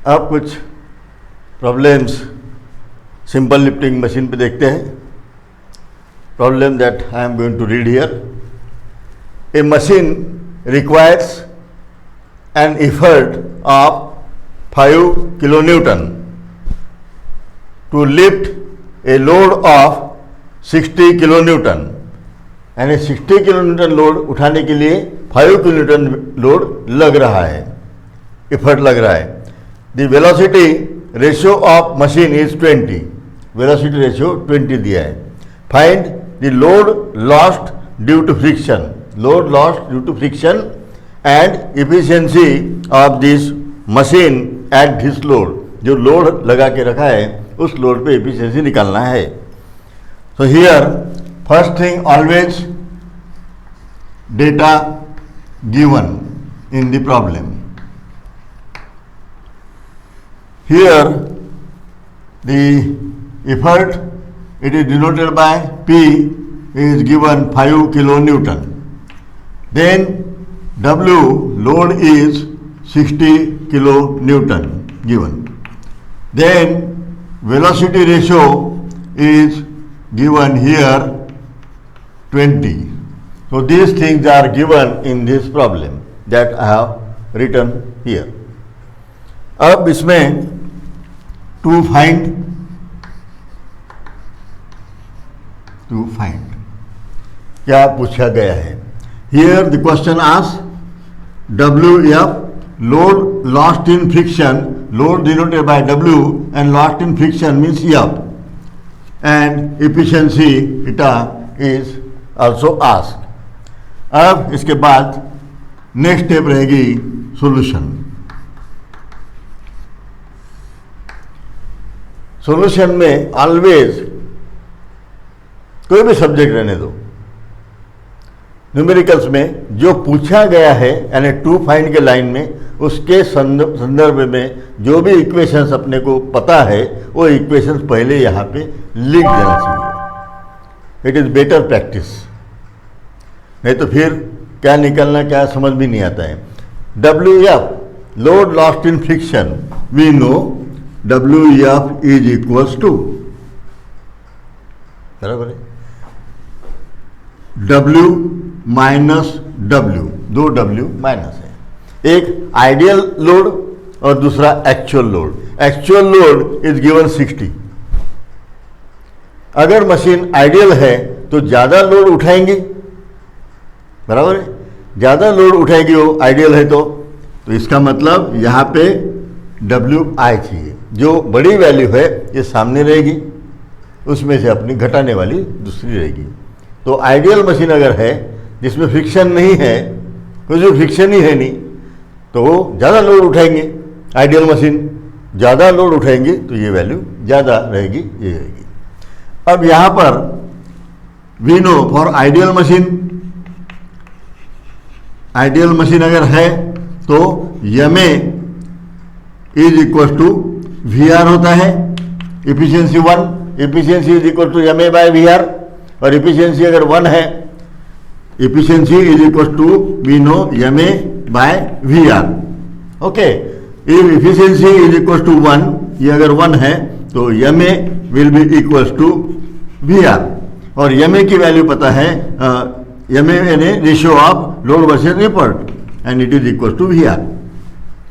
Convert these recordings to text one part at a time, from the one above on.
अब कुछ problems simple lifting machine पे देखते हैं. Problem that I am going to read here. A machine requires an effort of 5 kilonewton to lift a load of 60 kilonewton. यानी 60 kilonewton load उठाने के लिए 5 kilonewton लोड लग रहा है, एफर्ट लग रहा है. The velocity ratio of machine is 20. Velocity ratio 20 दिया है. Find the load lost due to friction. Load lost due to friction and efficiency of this machine at this load. जो load लगा के रखा है उस लोड पे एफिशिएंसी निकालना है. So here first thing, always data given in the problem. Here the effort, it is denoted by P, is given 5 kilonewton. Then W, load is 60 kilonewton given. Then velocity ratio is given here 20. So these things are given in this problem that I have written here. अब इसमें to find क्या पूछा गया है. Here the question ask WF, load lost in friction. Load denoted by W and lost in friction means F, and efficiency इटा is also ask. अब इसके बाद नेक्स्ट स्टेप रहेगी सॉल्यूशन. सॉल्यूशन में ऑलवेज कोई भी सब्जेक्ट रहने दो, न्यूमेरिकल्स में जो पूछा गया है यानी टू फाइंड के लाइन में उसके संदर्भ में जो भी इक्वेशंस अपने को पता है वो इक्वेशंस पहले यहाँ पे लिख देना चाहिए. It is better practice. नहीं तो फिर क्या निकलना क्या समझ भी नहीं आता है. WF, load lost in friction, we know WF is equals to, बराबर है, W माइनस W. दो W माइनस है. एक आइडियल लोड और दूसरा actual load. Actual load is given 60. अगर मशीन आइडियल है तो ज़्यादा लोड उठाएंगी, बराबर है, ज़्यादा लोड उठाएगी वो आइडियल है तो इसका मतलब यहाँ पे WI चाहिए. जो बड़ी वैल्यू है ये सामने रहेगी, उसमें से अपनी घटाने वाली दूसरी रहेगी. तो आइडियल मशीन अगर है जिसमें फ्रिक्शन नहीं है, कुछ भी फ्रिक्शन ही है नहीं, तो वो ज़्यादा लोड उठाएंगे. आइडियल मशीन ज़्यादा लोड उठाएंगे तो ये वैल्यू ज़्यादा रहेगी, ये रहेगी. अब यहाँ पर we know for ideal machine अगर है तो MA is equal to VR होता है. Efficiency 1, efficiency is equal to MA by VR. और इफिशियंसी अगर 1 है, efficiency is equal to we know MA by VR. Okay, if efficiency is equal to 1, ये अगर 1 है तो MA will be equal to VR. और MA की value पता है, MA यानी ratio of load versus effort, and it is equal to VR.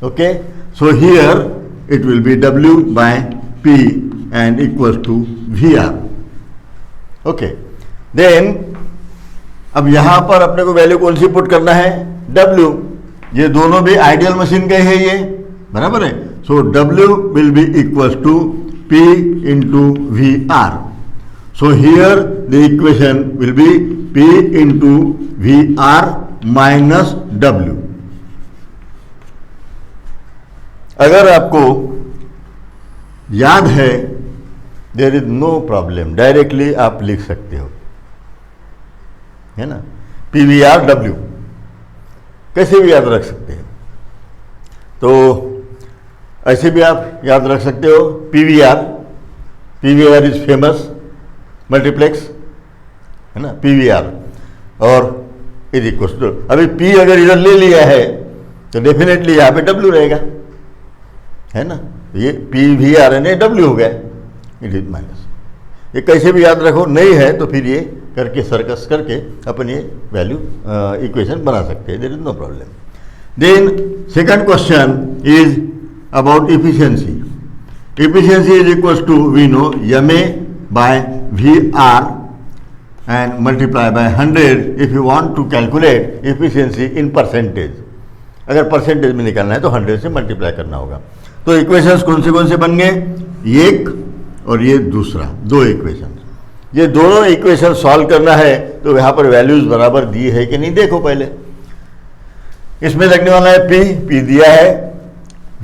Okay, so here it will be W by P and equals to VR. Okay, then अब यहाँ पर अपने को वैल्यू कौन सी पुट करना है, W. ये दोनों भी आइडियल मशीन के है, ये बराबर है. सो W will be equals to P into VR. So here the equation will be P into VR minus W. अगर आपको याद है there is no problem, directly आप लिख सकते हो, है ना. PVR W कैसे भी याद रख सकते हैं. तो ऐसे भी आप याद रख सकते हो. PVR इज फेमस मल्टीप्लेक्स, है ना, PVR. और इज इक्वल टू, अभी P अगर इधर ले लिया है तो डेफिनेटली यहाँ पे W रहेगा. है ना, ये P V R N A W हो गया, इट इज माइनस। ये कैसे भी याद रखो, नहीं है तो फिर ये करके सर्कस करके अपन ये वैल्यू इक्वेशन बना सकते हैं, there is no problem. Then second question is about efficiency. Efficiency is equals to we know M A by V R and multiply by 100 if you want to calculate efficiency in percentage। अगर percentage में निकालना है तो 100 से multiply करना होगा। तो equations कौन से बन गए, एक और ये दूसरा, दो इक्वेशन। ये दोनों इक्वेशन सॉल्व करना है तो यहाँ पर वैल्यूज बराबर दी है कि नहीं देखो पहले। इसमें लगने वाला है पी दिया है,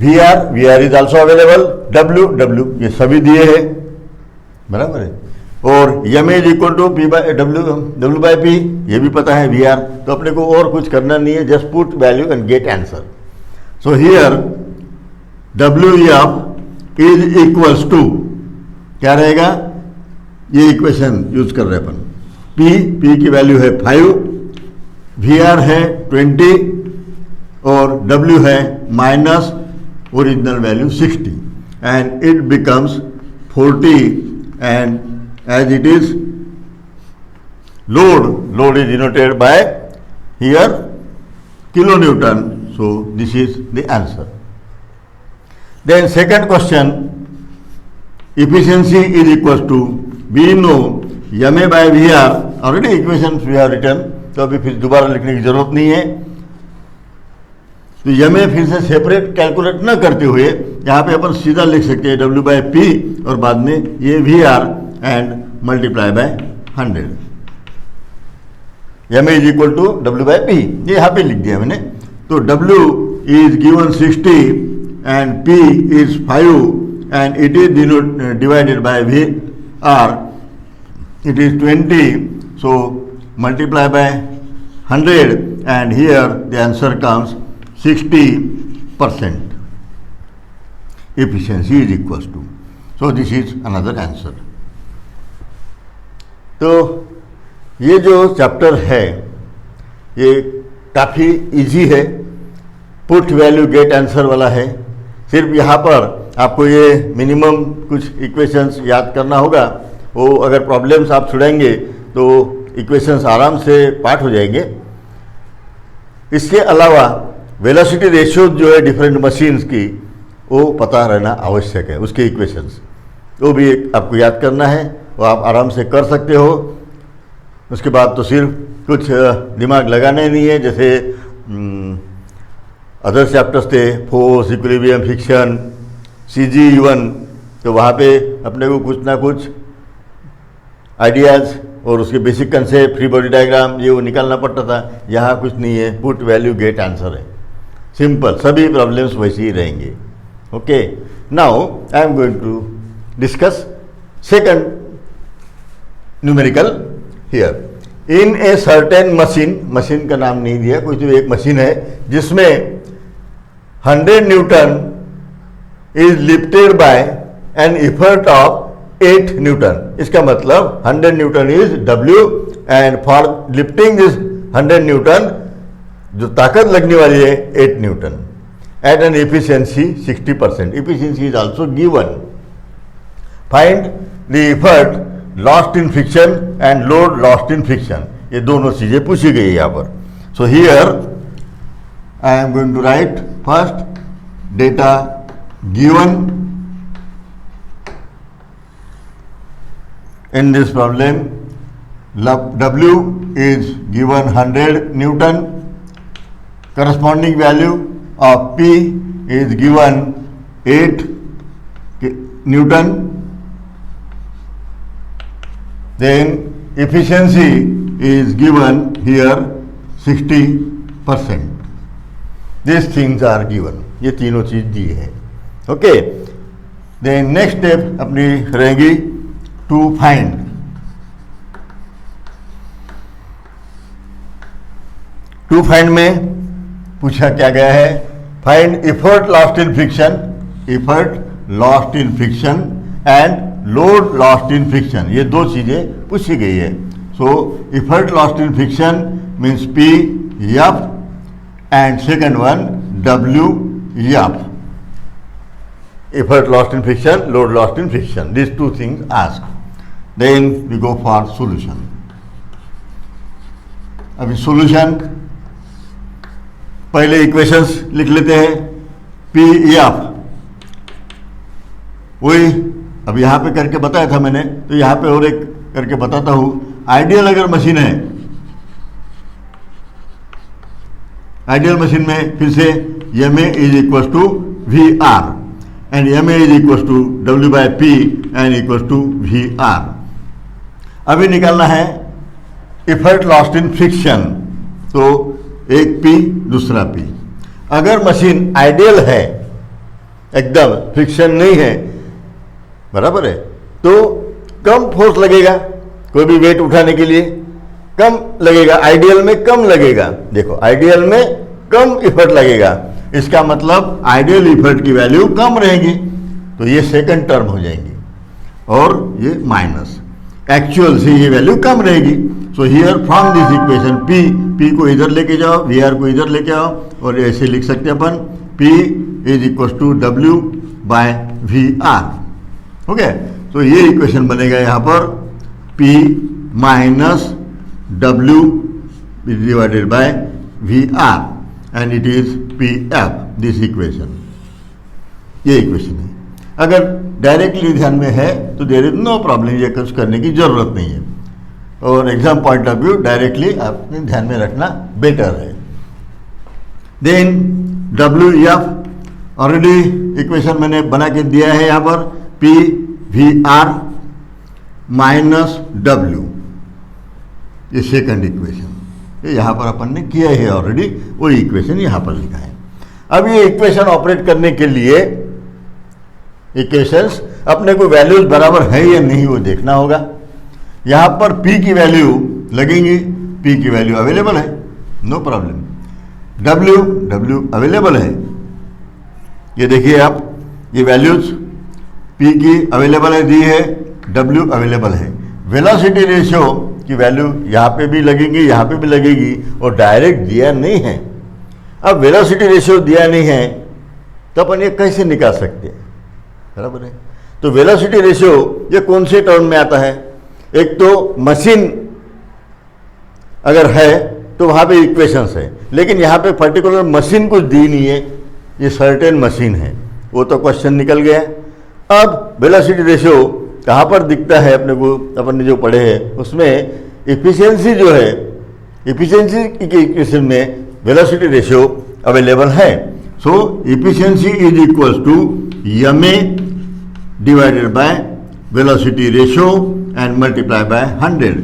V R is also available, W ये सभी दिए हैं, बराबर है। और M is equal to P by W by P, ये भी पता है वी आर, तो अपने को और कुछ करना नहीं है, just put value and get answer. So here W F is equals to क्या रहेगा, ये इक्वेशन यूज कर रहे हैं अपन। पी की वैल्यू है 5, वी आर है 20 और डब्ल्यू है minus original value 60 and it becomes 40 and as it is load is denoted by here kilonewton, so this is the answer. Then second question, efficiency is equals to we know ma by vr, already equations we have written, तो अभी फिर दोबारा लिखने की जरूरत नहीं है। तो ma फिर से सेपरेट कैलकुलेट न करते हुए यहाँ पे अपन सीधा लिख सकते हैं डब्ल्यू बाई पी और बाद में ये V R and multiply by 100, m is equal to w by p, ये यहाँ पे लिख दिया मैंने। तो w is given 60 and p is 5 and it is divided by v r, it is 20, so multiply by 100 and here the answer comes 60% efficiency is equals to, so this is another answer। तो ये जो chapter है ये काफ़ी easy है, put value get answer वाला है। सिर्फ यहाँ पर आपको ये मिनिमम कुछ इक्वेशंस याद करना होगा, वो अगर प्रॉब्लम्स आप छुड़ाएंगे तो इक्वेशंस आराम से पाठ हो जाएंगे। इसके अलावा वेलोसिटी रेशियो जो है डिफरेंट मशीन्स की वो पता रहना आवश्यक है, उसके इक्वेशंस वो भी आपको याद करना है, वो आप आराम से कर सकते हो। उसके बाद तो सिर्फ कुछ दिमाग लगाना नहीं है, जैसे अदर चैप्टर्स थे, force, equilibrium, friction, CG even, तो वहाँ पे अपने को कुछ ना कुछ आइडियाज़ और उसके basic concept, free body diagram ये वो निकालना पड़ता था। यहाँ कुछ नहीं है, पुट वैल्यू गेट आंसर है, सिंपल, सभी प्रॉब्लम्स वैसे ही रहेंगे। Okay, now I am going to discuss second numerical here. In a certain machine का नाम नहीं दिया, कुछ तो एक मशीन है जिसमें 100 newton is lifted by an effort of 8 newton. इसका मतलब 100 newton is W and for lifting this 100 newton जो ताकत लगने वाली है 8 newton at an efficiency 60%। Efficiency is also given. Find the effort lost in friction and load lost in friction, ये दोनों चीजें पूछी गई है यहाँ पर। So here I am going to write first data given in this problem. W is given 100 Newton, corresponding value of P is given 8 Newton. Then efficiency is given here 60%. These things are given, ये तीनों चीज दी है। Okay, then next step अपनी रहेगी to find. To find में पूछा क्या गया है, find effort lost in friction, effort lost in friction and load lost in friction, ये दो चीजें पूछी गई है। So effort lost in friction means P F and second one W F। effort lost in friction, load lost in friction. These two things asked. Then we go for solution. अभी solution पहले equations लिख लेते हैं. P F वही अब यहाँ पे करके बताया था मैंने, तो यहाँ पे और एक करके बताता हूँ. आइडियल अगर मशीन है, आइडियल मशीन में फिर से M A is equal to V R and M A is equal to W by P and equal to V R. अभी निकालना है इफर्ट लॉस्ट इन फ्रिक्शन, तो एक पी दूसरा पी. अगर मशीन आइडियल है, एकदम फ्रिक्शन नहीं है, बराबर है, तो कम फोर्स लगेगा. कोई भी वेट उठाने के लिए कम लगेगा, आइडियल में कम लगेगा. देखो आइडियल में कम इफर्ट लगेगा, इसका मतलब आइडियल इफर्ट की वैल्यू कम रहेगी, तो ये सेकंड टर्म हो जाएंगी और ये माइनस. एक्चुअल से ये वैल्यू कम रहेगी. So here from this equation P को इधर लेके जाओ, वी आर को इधर लेके आओ और ऐसे लिख सकते हैं अपन P is equal to W by V R. Okay, तो ये इक्वेशन बनेगा यहाँ पर P minus W divided by V R and it is P F. This equation, ये इक्वेशन है. अगर डायरेक्टली ध्यान में है तो देयर इज नो प्रॉब्लम, ये कुछ करने की जरूरत नहीं है. और exam point of view directly आपने ध्यान में रखना बेटर है. Then W F already equation मैंने बना के दिया है यहाँ पर, P V R minus W, ये सेकंड इक्वेशन, ये यहाँ पर अपन ने किया है ऑलरेडी, वही इक्वेशन यहाँ पर लिखा है. अब ये इक्वेशन ऑपरेट करने के लिए इक्वेशंस अपने को वैल्यूज बराबर है या नहीं वो देखना होगा. यहाँ पर P की वैल्यू लगेंगी, P की वैल्यू अवेलेबल है, नो प्रॉब्लम. W अवेलेबल है, ये देखिए आप, ये वैल्यूज P की अवेलेबल है, दी है, W अवेलेबल है. वेलोसिटी रेशियो की वैल्यू यहाँ पे भी लगेंगी, यहाँ पे भी लगेगी, और डायरेक्ट दिया नहीं है. अब वेलोसिटी रेशियो दिया नहीं है तो अपन ये कैसे निकाल सकते हैं, बराबर है. तो वेलोसिटी रेशियो ये कौन से टर्म में आता है? एक तो मशीन अगर है तो वहाँ पे इक्वेशंस है, लेकिन यहाँ पे पर्टिकुलर मशीन कुछ दी नहीं है, ये सर्टेन मशीन है, वो तो क्वेश्चन निकल गया. अब वेलोसिटी रेशियो कहाँ पर दिखता है अपने को, अपन ने जो पढ़े हैं उसमें एफिशिएंसी जो है, एफिशिएंसी की इक्वेशन में वेलोसिटी रेशियो अवेलेबल है. So efficiency is equal to M A divided by velocity ratio and multiply by 100.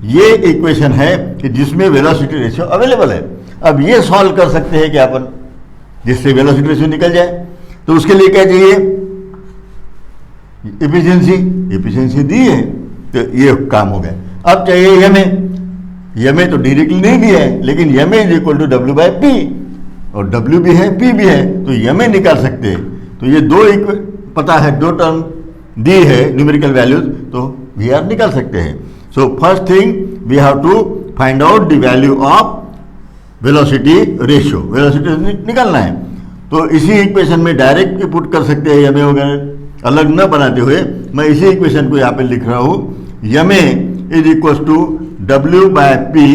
ये इक्वेशन है कि जिसमें वेलोसिटी रेशियो अवेलेबल है. अब ये सॉल्व कर सकते हैं क्या अपन, जिससे वेलोसिटी रेशियो निकल जाए. तो उसके लिए क्या चाहिए, एफिशिएंसी दी है, तो ये काम हो गया. अब चाहिए एम ए तो डायरेक्टली नहीं दिया है, लेकिन M A is equal to W by P, और डब्ल्यू भी है पी भी है, तो एम ए निकाल सकते हैं. तो ये दो पता है, दो टर्म दी है न्यूमेरिकल वैल्यूज, तो वी आर निकाल सकते हैं. So first thing we have to find out the value of velocity ratio. Velocity निकालना है, तो इसी इक्वेशन में डायरेक्ट पुट कर सकते हैं. एम ए वगैरह अलग न बनाते हुए मैं इसी इक्वेशन को यहाँ पे लिख रहा हूँ. M A is equal to W by P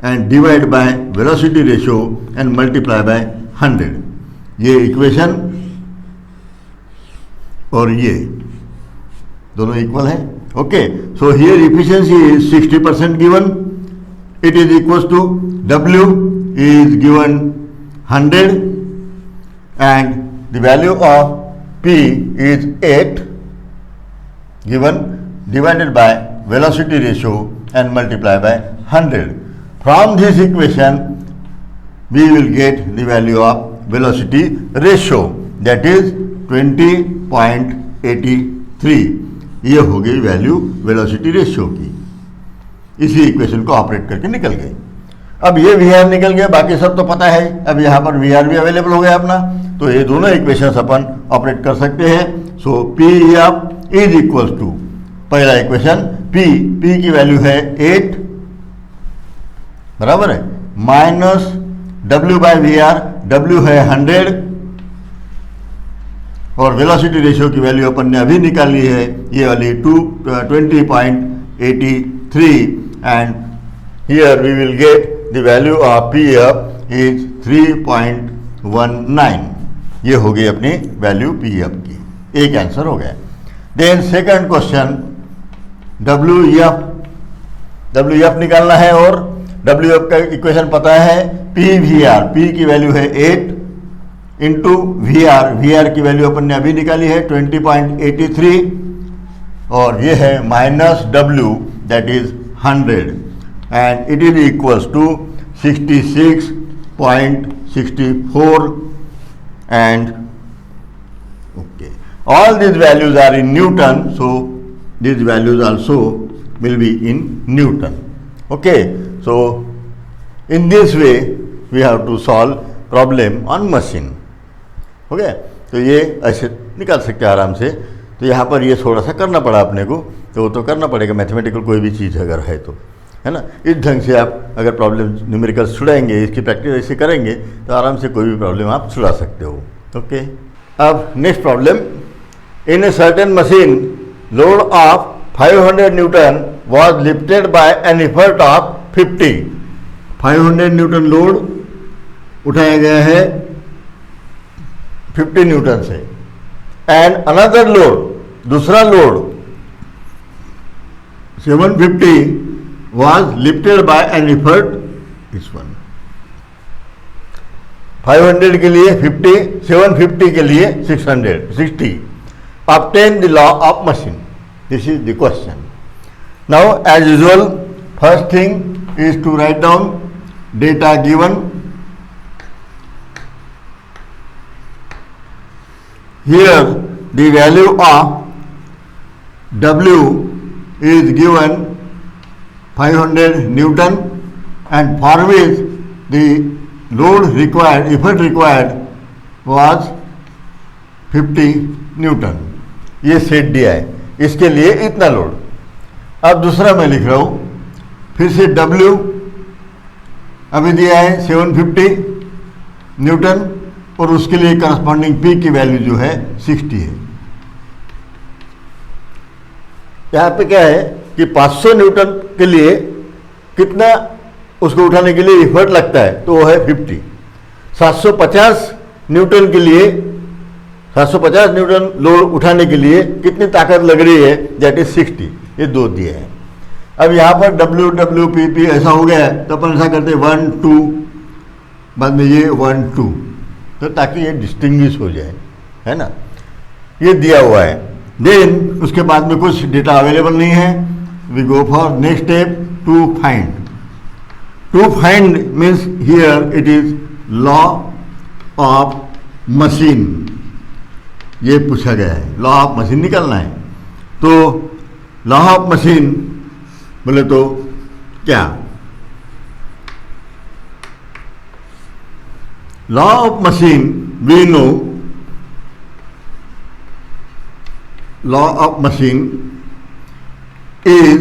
and divide by velocity ratio and multiply by 100. ये इक्वेशन और ये दोनों इक्वल है. Okay, so here efficiency is 60% given. It is equal to W is given 100 and the value of P is 8 given, divided by velocity ratio and multiply by 100. From this equation we will get the value of velocity ratio, that is 20.83. ये हो गई value velocity ratio की. इसी equation को operate करके निकल गई. अब ये वी आर निकल गया, बाकी सब तो पता है. अब यहाँ पर वी आर भी अवेलेबल हो गया अपना, तो ये दोनों इक्वेशंस अपन ऑपरेट कर सकते हैं. So P F is equal to, पहला इक्वेशन पी की वैल्यू है 8, बराबर है, minus W by V R, W है 100, और वेलोसिटी रेशियो की वैल्यू अपन ने अभी निकाली है, ये वाली 20.83 and here we will get the value of P F is 3.19। ये हो गई अपनी वैल्यू पी एफ की, एक आंसर हो गया। Then second question, W F निकालना है और डब्ल्यू एफ का इक्वेशन पता है, पी वी आर, पी की वैल्यू है 8 इंटू वी आर की वैल्यू अपन ने अभी निकाली है 20.83 और ये है minus W that is 100 and it is equals to 66.64 and okay, all these values are in Newton, so these values also will be in Newton. Okay, so in this way we have to solve problem on machine. Okay, तो ये ऐसे निकाल सकते हैं आराम से। तो यहाँ पर ये थोड़ा सा करना पड़ा अपने को, तो वो तो करना पड़ेगा, मैथमेटिकल कोई भी चीज़ अगर है तो, है ना। इस ढंग से आप अगर प्रॉब्लम न्यूमेरिकल छुड़ाएंगे, इसकी प्रैक्टिस ऐसे करेंगे तो आराम से कोई भी प्रॉब्लम आप छुड़ा सकते हो। ओके, अब next problem, in a certain machine load of 500 Newton was lifted by N effort of 50। 500 Newton load उठाया गया है 50 न्यूटन से, एंड अनदर लोड, दूसरा load 750 was lifted by an effort this one। 500 के लिए 50, 750 के लिए 660। Obtain the law of machine, this is the question। Now as usual, first thing is to write down data given। Here the value of W is given 500 Newton and for which the load required, effort required was 50 Newton। ये set दिया है, इसके लिए इतना load. अब दूसरा मैं लिख रहा हूँ, फिर से W अभी दिया है 750 न्यूटन और उसके लिए करस्पॉन्डिंग P की वैल्यू जो है 60 है। यहाँ पे क्या है कि 500 न्यूटन के लिए कितना उसको उठाने के लिए एफर्ट लगता है, तो वो है 50। 750 न्यूटन के लिए, 750 न्यूटन लोड उठाने के लिए कितनी ताकत लग रही है, दैट इज 60। ये दो दिए हैं। अब यहाँ पर W W P P ऐसा हो गया है, तो अपन ऐसा करते हैं 1 2, बाद में ये 1 2, तो ताकि ये डिस्टिंग्विश हो जाए, है ना। ये दिया हुआ है। देन उसके बाद में कुछ डेटा अवेलेबल नहीं है, we go for next step, to find. To find means here it is law of machine, ये पूछा गया है, लॉ ऑफ मशीन निकालना है। तो लॉ ऑफ मशीन बोले तो क्या, law of machine we know, law of machine is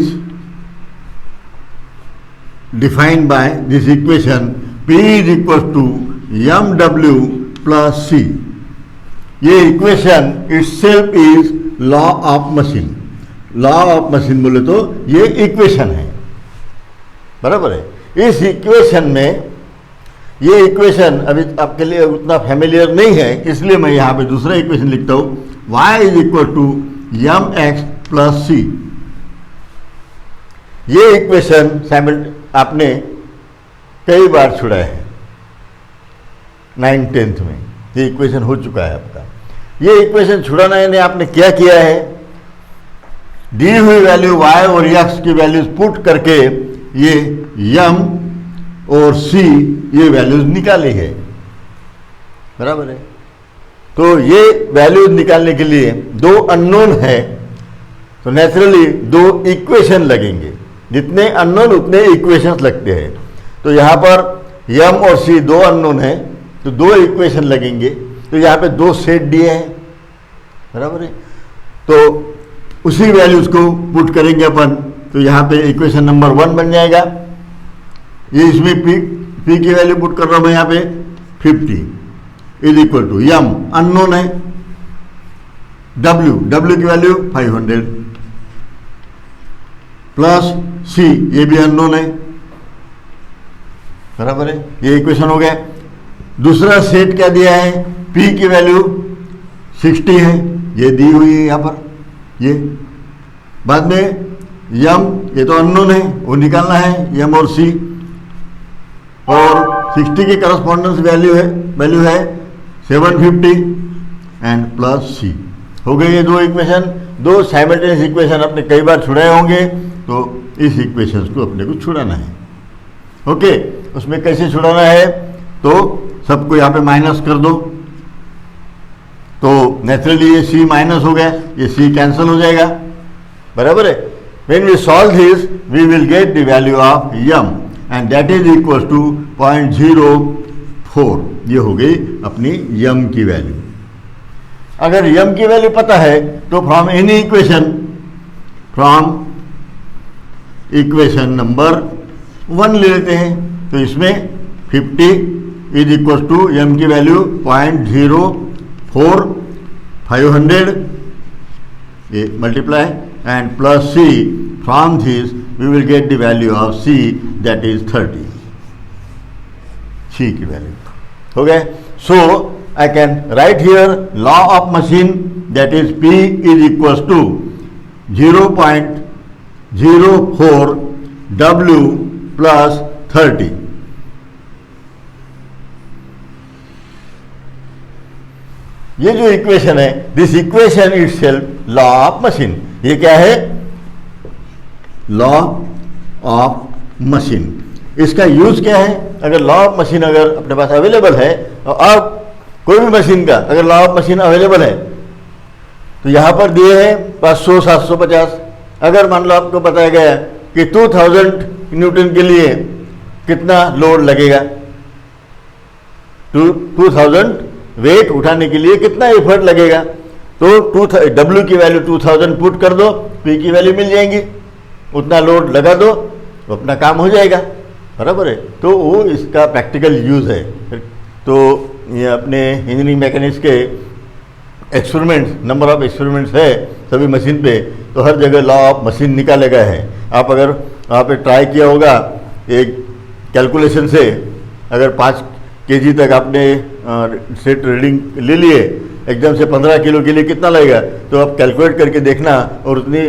defined by this equation, P is equal to mw plus c। ये equation itself is law of machine। Law of machine बोले तो ये equation है, बराबर है। इस इक्वेशन में, ये इक्वेशन अभी आपके लिए उतना फैमिलियर नहीं है, इसलिए मैं यहाँ पे दूसरा इक्वेशन लिखता हूँ, y is equal to mx plus c। ये इक्वेशन आपने कई बार छुड़ा है 9th 10th में, ये इक्वेशन हो चुका है आपका। ये इक्वेशन छुड़ाने ने आपने क्या किया है, दी हुई वैल्यू y और x की वैल्यूज पुट करके ये m और c ये वैल्यूज निकाली है, बराबर है। तो ये वैल्यूज निकालने के लिए दो अननोन है, तो नेचुरली दो इक्वेशन लगेंगे, जितने अननोन उतने इक्वेशंस लगते हैं। तो यहाँ पर m और c दो अननोन है, तो दो इक्वेशन लगेंगे। तो यहाँ पे दो सेट दिए हैं, बराबर है। तो उसी वैल्यूज को पुट करेंगे अपन, तो यहाँ पे इक्वेशन नंबर 1 बन जाएगा। ये इसमें p की वैल्यू पुट कर रहा हूँ मैं यहाँ पे 50 is equal to m unknown है, W की वैल्यू 500 प्लस C, ये भी अननोन है, बराबर है, ये इक्वेशन हो गया। दूसरा सेट क्या दिया है, P की वैल्यू 60 है, ये दी हुई है यहाँ पर। ये बाद में यम, ये तो अननोन है, वो निकालना है, यम और C, और 60 की करस्पॉन्डेंस वैल्यू है 750 एंड प्लस C। हो गई ये दो इक्वेशन, दो साइमल्टेनियस इक्वेशन अपने कई बार छुड़ाए होंगे, तो इस इक्वेशन को अपने को छुड़ाना है। ओके, उसमें कैसे छुड़ाना है, तो सबको यहाँ पे माइनस कर दो, तो नेचुरली ये C माइनस हो गया, ये C कैंसिल हो जाएगा, बराबर है। When we solve this, we will get the value of m and that is equals to 0.04। ये हो गई अपनी m की वैल्यू। अगर m की वैल्यू पता है तो फ्रॉम एनी इक्वेशन नंबर 1 ले लेते हैं, तो इसमें 50 इज इक्वल टू m की वैल्यू 0.04, 500 ये multiply and plus C, from this we will get the value of C, that is 30, C की वैल्यू हो गए। So I can write here law of machine, that is P is equals to 0.04 W plus 30। ये जो equation है, this equation itself law of machine. ये क्या है, law of machine. इसका यूज क्या है, अगर लॉ ऑफ मशीन अगर अपने पास अवेलेबल है, और अब कोई भी मशीन का अगर लॉ ऑफ मशीन अवेलेबल है, तो यहाँ पर दिए हैं 500, 750। अगर मान लो आपको बताया गया कि 2000 न्यूटन के लिए कितना लोड लगेगा, 2000 वेट उठाने के लिए कितना एफर्ट लगेगा, तो W की वैल्यू 2000 पुट कर दो, P की वैल्यू मिल जाएंगी, उतना लोड लगा दो, तो अपना काम हो जाएगा, बराबर है। तो वो इसका प्रैक्टिकल यूज़ है। तो ये अपने इंजीनियरिंग मैकेनिक्स के एक्सपेरिमेंट्स, नंबर ऑफ एक्सपेरिमेंट्स है सभी मशीन पे, तो हर जगह लॉ ऑफ मशीन निकाले गए हैं। आप अगर वहाँ पे ट्राई किया होगा एक कैलकुलेशन से, अगर 5 kg तक आपने सेट रीडिंग ले लिए, एकदम से 15 किलो के लिए कितना लगेगा, तो आप कैलकुलेट करके देखना और उतनी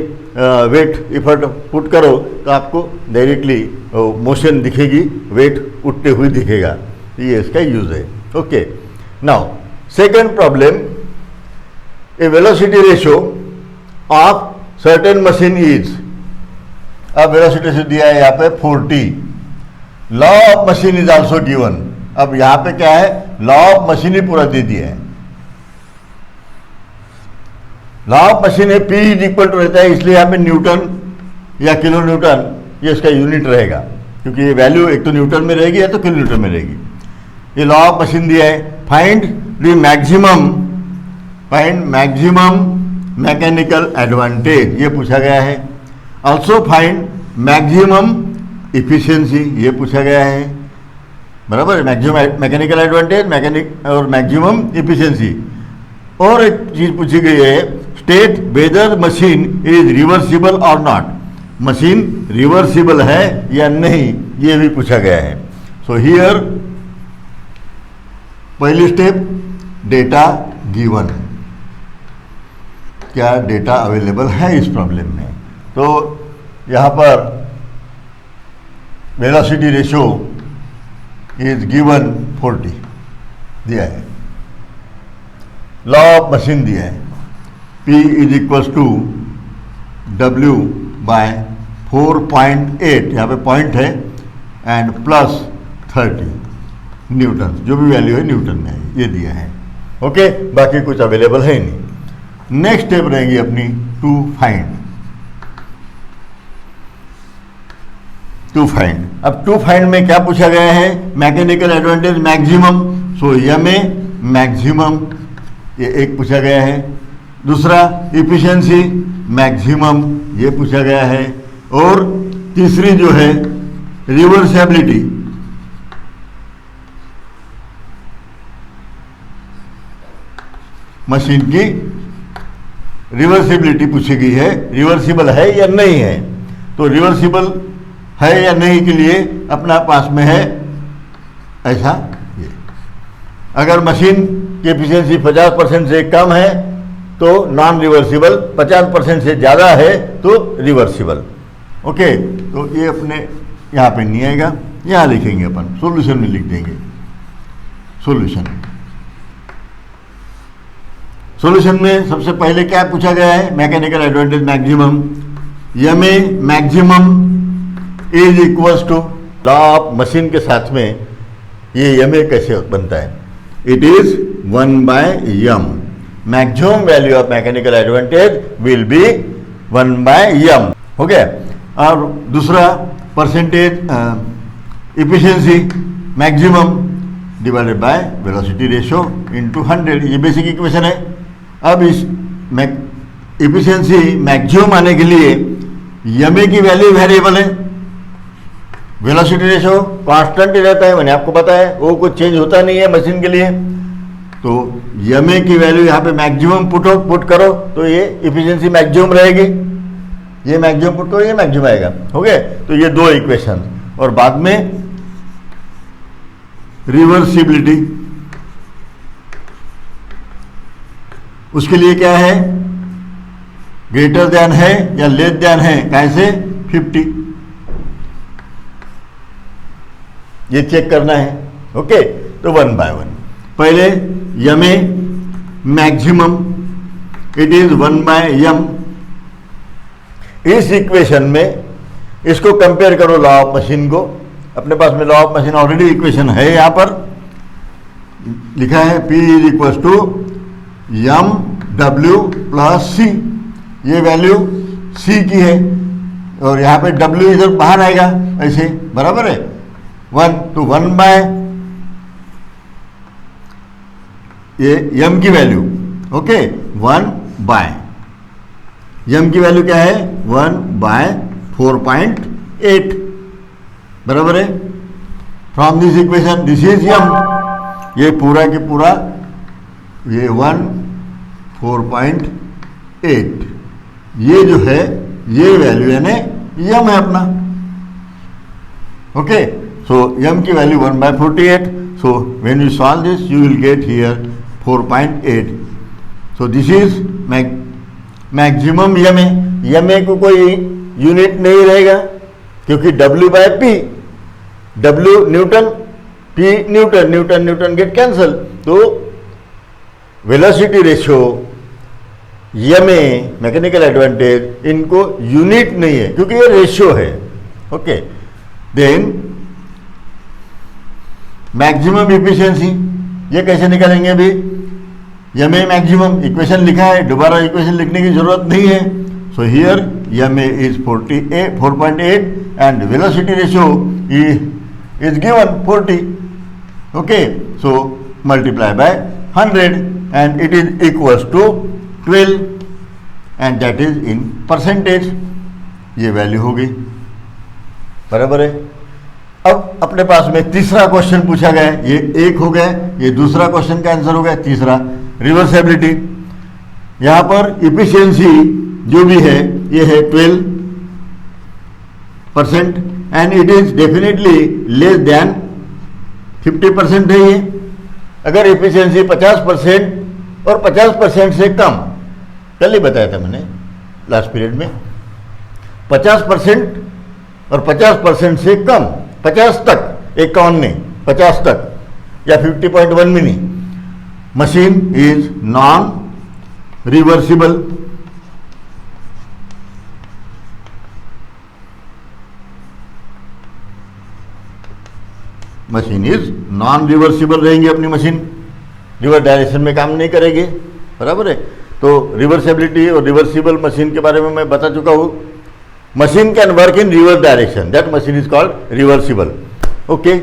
वेट इफर्ट पुट करो, तो आपको डायरेक्टली मोशन दिखेगी, वेट उठते हुए दिखेगा। ये इसका यूज़ है। Okay, now second problem, A velocity ratio of certain machine is, अब वेलोसिटी रेशियो दिया है यहाँ पे 40, law of machine is also given. अब यहाँ पे क्या है, लॉ ऑफ मशीन ही पूरा दे दिया है। लॉ ऑफ मशीन है P इज इक्वल टू रहता है, इसलिए यहाँ पे न्यूटन या किलो न्यूटन ये इसका यूनिट रहेगा, क्योंकि ये वैल्यू एक तो न्यूटन में रहेगी या तो किलो न्यूटन में रहेगी। ये लॉ ऑफ मशीन दिया है, find the maximum mechanical advantage, ये पूछा गया है। ऑल्सो फाइंड मैक्सिमम इफिशियंसी, ये पूछा गया है, बराबर। मैक्सिमम मैकेनिकल एडवांटेज और मैक्सिमम इफिशियंसी। और एक चीज पूछी गई है, state whether machine is reversible और नॉट, मशीन रिवर्सिबल है या नहीं, ये भी पूछा गया है। सो हियर पहली स्टेप, डेटा गिवन, क्या डेटा अवेलेबल है इस प्रॉब्लम में। तो यहाँ पर वेलोसिटी रेशियो इज गिवन 40 दिया है, लॉ ऑफ मशीन दिया है, P is equals to W by 4.8, यहाँ पे पॉइंट है, एंड प्लस 30 न्यूटन, जो भी वैल्यू है न्यूटन में है, ये दिया है। ओके, बाकी कुछ अवेलेबल है नहीं। नेक्स्ट स्टेप रहेगी अपनी टू फाइंड। अब टू फाइंड में क्या पूछा गया है, मैकेनिकल एडवांटेज मैक्सिमम, सो यमे मैक्सिमम ये एक पूछा गया है। दूसरा इफिशिएंसी मैक्सिमम, ये पूछा गया है। और तीसरी जो है रिवर्सिबिलिटी, मशीन की रिवर्सिबिलिटी पूछी गई है, रिवर्सिबल है या नहीं है। तो रिवर्सिबल है या नहीं के लिए अपना पास में है ऐसा ये, अगर मशीन की एफिशिएंसी 50% से कम है तो नॉन रिवर्सिबल, 50% से ज़्यादा है तो रिवर्सिबल। ओके, तो ये अपने यहाँ पे नहीं आएगा, यहाँ लिखेंगे अपन, सॉल्यूशन में लिख देंगे सॉल्यूशन में सबसे पहले क्या पूछा गया है, mechanical advantage maximum, M A maximum is equals to law of machine के साथ में ये यमे कैसे बनता है, it is 1/m, maximum value of mechanical advantage will be 1/m, हो गया। और दूसरा percentage efficiency maximum divided by velocity ratio into 100, ये बेसिक इक्वेशन है। अब इस इफिशिएंसी मैक्सिमम आने के लिए यमे की वैल्यू वेरिएबल है, वेलोसिटी रेशियो कांस्टेंट ही रहता है, मैंने आपको बताया वो कुछ चेंज होता नहीं है मशीन के लिए। तो यमे की वैल्यू यहाँ पे मैक्सिमम पुट करो तो ये इफिशिएंसी मैक्सिमम रहेगी, ये मैक्सिमम पुट करो ये मैक्सिमम आएगा, हो गया। तो ये दो इक्वेशन, और बाद में रिवर्सिबिलिटी, उसके लिए क्या है, ग्रेटर देन है या लेस देन है, कैसे 50, ये चेक करना है। ओके, तो 1/1 पहले यमे मैक्सिमम इट इज 1/m, इस इक्वेशन में इसको कंपेयर करो लॉ ऑफ मशीन को, अपने पास में law of machine already equation है, यहाँ पर लिखा है P is equal to mw plus c, ये वैल्यू c की है और यहाँ पे w इधर बाहर आएगा ऐसे, बराबर है 1, तो 1/, ये m की वैल्यू, ओके 1/, m की वैल्यू क्या है 1/4.8, बराबर है। From this equation this is m, ये पूरा के पूरा ये 4.8, ये जो है ये वैल्यू यानी m है अपना। ओके, सो m की value 1/48, so when you solve this you will get here 4.8, so this is maximum M को कोई यूनिट नहीं रहेगा क्योंकि W/P, W newton, P newton, newton newton get cancel, तो velocity ratio M A mechanical advantage इनको unit नहीं है क्योंकि ये रेशियो है। ओके, देन मैक्सिमम इफिशिएंसी, ये कैसे निकालेंगे अभी, यमे मैक्सिमम इक्वेशन लिखा है, दोबारा इक्वेशन लिखने की जरूरत नहीं है। So here M A is 4.8 and velocity ratio is given 40, okay, so multiply by 100 and it is equals to 12 and that is in percentage, ये वैल्यू हो गई, बराबर है। अब अपने पास में तीसरा क्वेश्चन पूछा गया है, ये एक हो गया, ये दूसरा क्वेश्चन का आंसर हो गया। तीसरा रिवर्सिबिलिटी, यहाँ पर इफिशिएंसी जो भी है ये है 12% and it is definitely less than 50% है। ये अगर इफिशिएंसी 50% और 50% से कम, कल ही बताया था मैंने लास्ट पीरियड में, 50% और 50% से कम, 50 तक, 51 नहीं 50 तक या 50.1 में नहीं, machine is non reversible. Machine is non reversible रहेंगी, अपनी मशीन रिवर्स डायरेक्शन में काम नहीं करेगी, बराबर है। तो रिवर्सिबिलिटी और रिवर्सिबल मशीन के बारे में मैं बता चुका हूँ। Machine can work in reverse direction, that machine is called reversible. Okay,